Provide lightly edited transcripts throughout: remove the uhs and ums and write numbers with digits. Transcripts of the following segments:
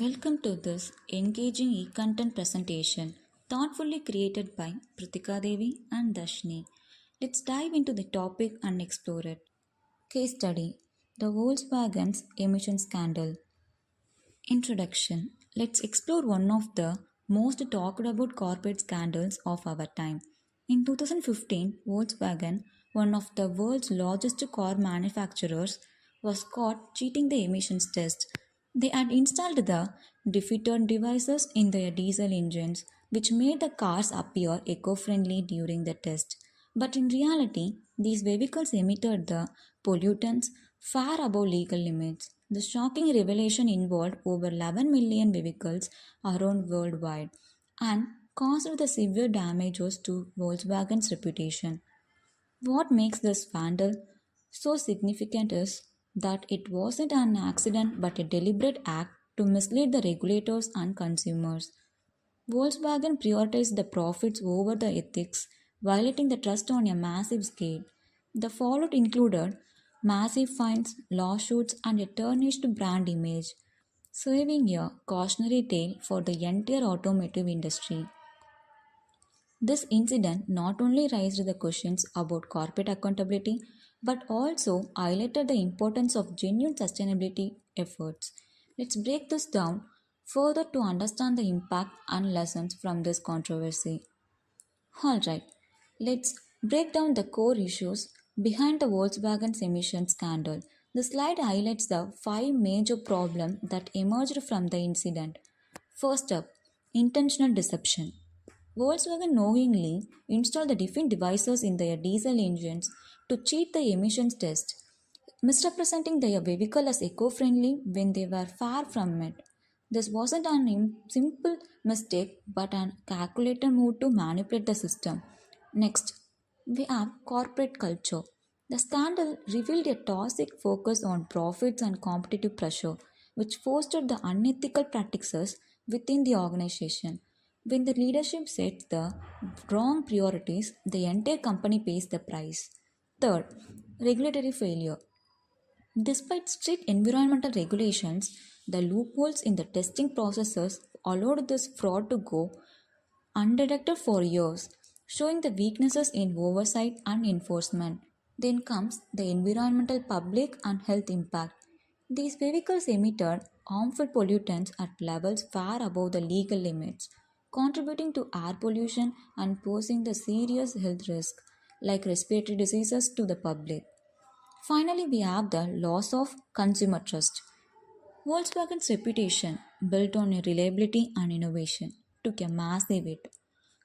Welcome to this engaging e-content presentation thoughtfully created by Pritika Devi and Dashni. Let's dive into the topic and explore it. Case study: The Volkswagen's emission scandal. Introduction: Let's explore one of the most talked about corporate scandals of our time. In 2015, Volkswagen, one of the world's largest car manufacturers, was caught cheating the emissions test. They had installed the defeated devices in their diesel engines, which made the cars appear eco friendly during the test. But in reality, these vehicles emitted the pollutants far above legal limits. The shocking revelation involved over 11 million vehicles around worldwide and caused the severe damages to Volkswagen's reputation. What makes this scandal so significant is that it wasn't an accident but a deliberate act to mislead the regulators and consumers. Volkswagen prioritized the profits over the ethics, violating the trust on a massive scale. The fallout included massive fines, lawsuits, and a tarnished brand image, serving a cautionary tale for the entire automotive industry. This incident not only raised the questions about corporate accountability but also highlighted the importance of genuine sustainability efforts. Let's break this down further to understand the impact and lessons from this controversy. Alright, let's break down the core issues behind the Volkswagen's emission scandal. The slide highlights the five major problems that emerged from the incident. First up, intentional deception. Volkswagen knowingly installed the different devices in their diesel engines to cheat the emissions test, misrepresenting their vehicle as eco friendly when they were far from it. This wasn't a simple mistake but an calculated move to manipulate the system. Next, we have corporate culture. The scandal revealed a toxic focus on profits and competitive pressure, which fostered the unethical practices within the organization. When the leadership sets the wrong priorities, the entire company pays the price. Third, regulatory failure. Despite strict environmental regulations, the loopholes in the testing processes allowed this fraud to go undetected for years, showing the weaknesses in oversight and enforcement. Then comes the environmental, public, and health impact. These vehicles emitted harmful pollutants at levels far above the legal limits, contributing to air pollution and posing the serious health risks like respiratory diseases to the public. Finally, we have the loss of consumer trust. Volkswagen's reputation, built on reliability and innovation, took a massive hit.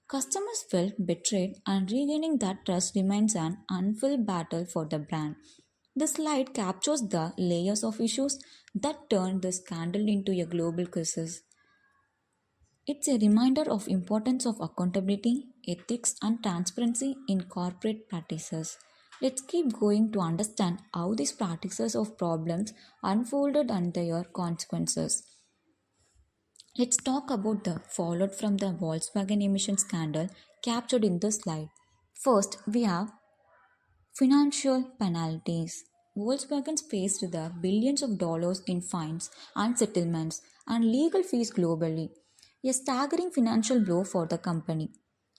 Customers felt betrayed, and regaining that trust remains an unfilled battle for the brand. This slide captures the layers of issues that turned the scandal into a global crisis. It's a reminder of importance of accountability, ethics, and transparency in corporate practices. Let's keep going to understand how these practices of problems unfolded and their consequences. Let's talk about the fallout from the Volkswagen emission scandal captured in this slide. First, we have financial penalties. Volkswagen faced the billions of dollars in fines and settlements and legal fees globally, a staggering financial blow for the company.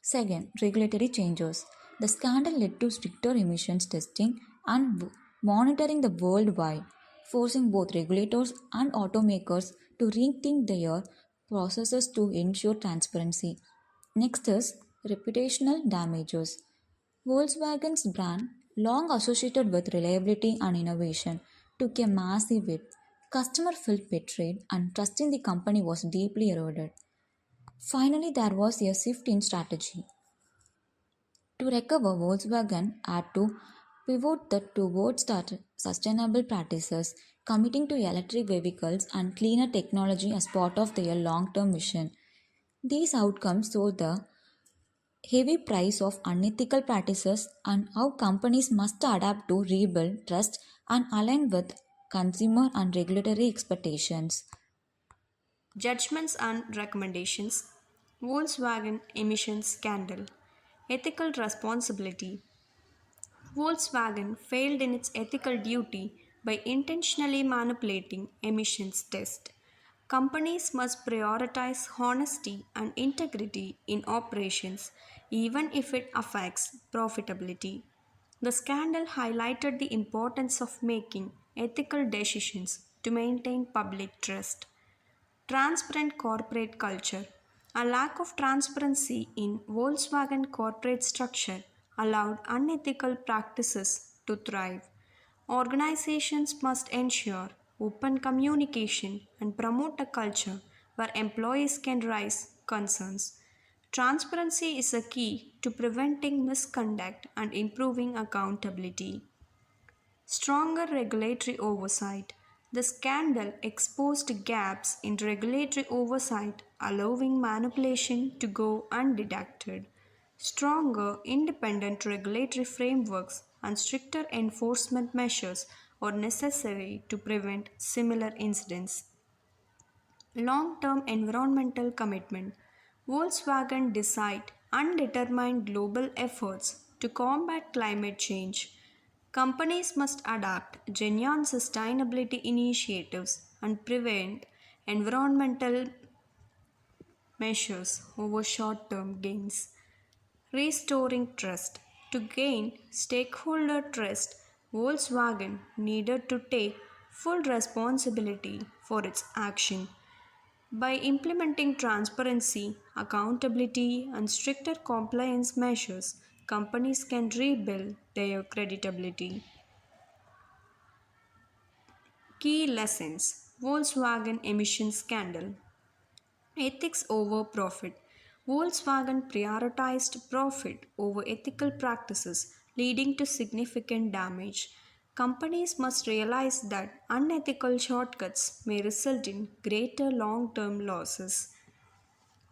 Second, regulatory changes. The scandal led to stricter emissions testing and monitoring the worldwide, forcing both regulators and automakers to rethink their processes to ensure transparency. Next is reputational damages. Volkswagen's brand, long associated with reliability and innovation, took a massive hit. Customers felt betrayed and trust in the company was deeply eroded. Finally, there was a shift in strategy. To recover, Volkswagen had to pivot towards sustainable practices, committing to electric vehicles and cleaner technology as part of their long term vision. These outcomes show the heavy price of unethical practices and how companies must adapt to rebuild trust and align with consumer and regulatory expectations. Judgments and recommendations. Volkswagen emissions scandal. Ethical responsibility. Volkswagen failed in its ethical duty by intentionally manipulating emissions tests. Companies must prioritize honesty and integrity in operations, even if it affects profitability. The scandal highlighted the importance of making ethical decisions to maintain public trust. Transparent corporate culture. A lack of transparency in Volkswagen corporate structure allowed unethical practices to thrive. Organizations must ensure open communication and promote a culture where employees can raise concerns. Transparency is a key to preventing misconduct and improving accountability. Stronger regulatory oversight. The scandal exposed gaps in regulatory oversight, allowing manipulation to go undetected. Stronger, independent regulatory frameworks and stricter enforcement measures are necessary to prevent similar incidents. Long term environmental commitment. Volkswagen decide undetermined global efforts to combat climate change. Companies must adapt genuine sustainability initiatives and prevent environmental measures over short term gains. Restoring trust. To gain stakeholder trust, Volkswagen needed to take full responsibility for its action. By implementing transparency, accountability, and stricter compliance measures, companies can rebuild their credibility. Key lessons. Volkswagen emission scandal. Ethics over profit. Volkswagen prioritized profit over ethical practices, leading to significant damage. Companies must realize that unethical shortcuts may result in greater long term losses.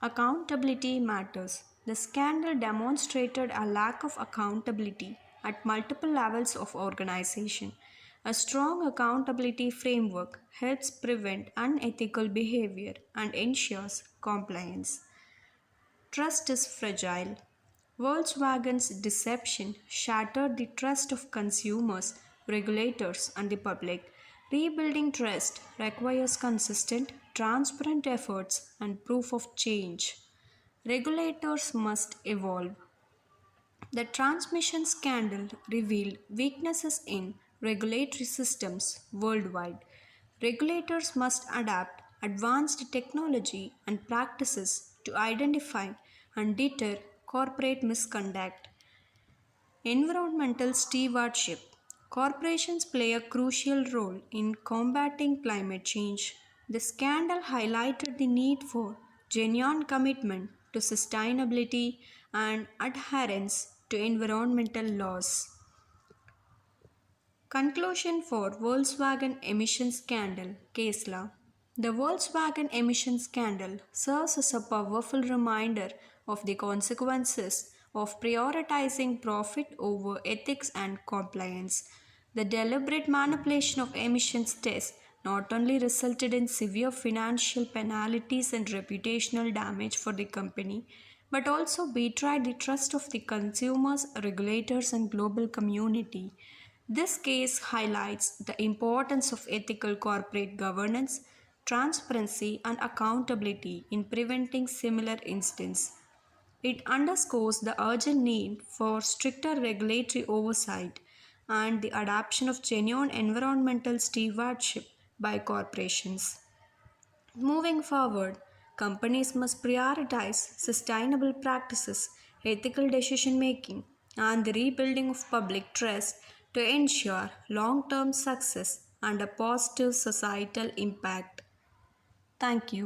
Accountability matters. The scandal demonstrated a lack of accountability at multiple levels of organization. A strong accountability framework helps prevent unethical behavior and ensures compliance. Trust is fragile. Volkswagen's deception shattered the trust of consumers, regulators, and the public. Rebuilding trust requires consistent, transparent efforts and proof of change. Regulators must evolve. The transmission scandal revealed weaknesses in regulatory systems worldwide. Regulators must adapt advanced technology and practices to identify and deter corporate misconduct. Environmental stewardship. Corporations play a crucial role in combating climate change. The scandal highlighted the need for genuine commitment to sustainability and adherence to environmental laws. Conclusion for Volkswagen emission scandal case law. The Volkswagen emission scandal serves as a powerful reminder of the consequences of prioritizing profit over ethics and compliance. The deliberate manipulation of emissions tests not only resulted in severe financial penalties and reputational damage for the company, but also betrayed the trust of the consumers, regulators, and global community. This case highlights the importance of ethical corporate governance, transparency, and accountability in preventing similar incidents. It underscores the urgent need for stricter regulatory oversight and the adoption of genuine environmental stewardship by corporations. Moving forward, companies must prioritize sustainable practices, ethical decision making, and the rebuilding of public trust to ensure long term success and a positive societal impact. Thank you.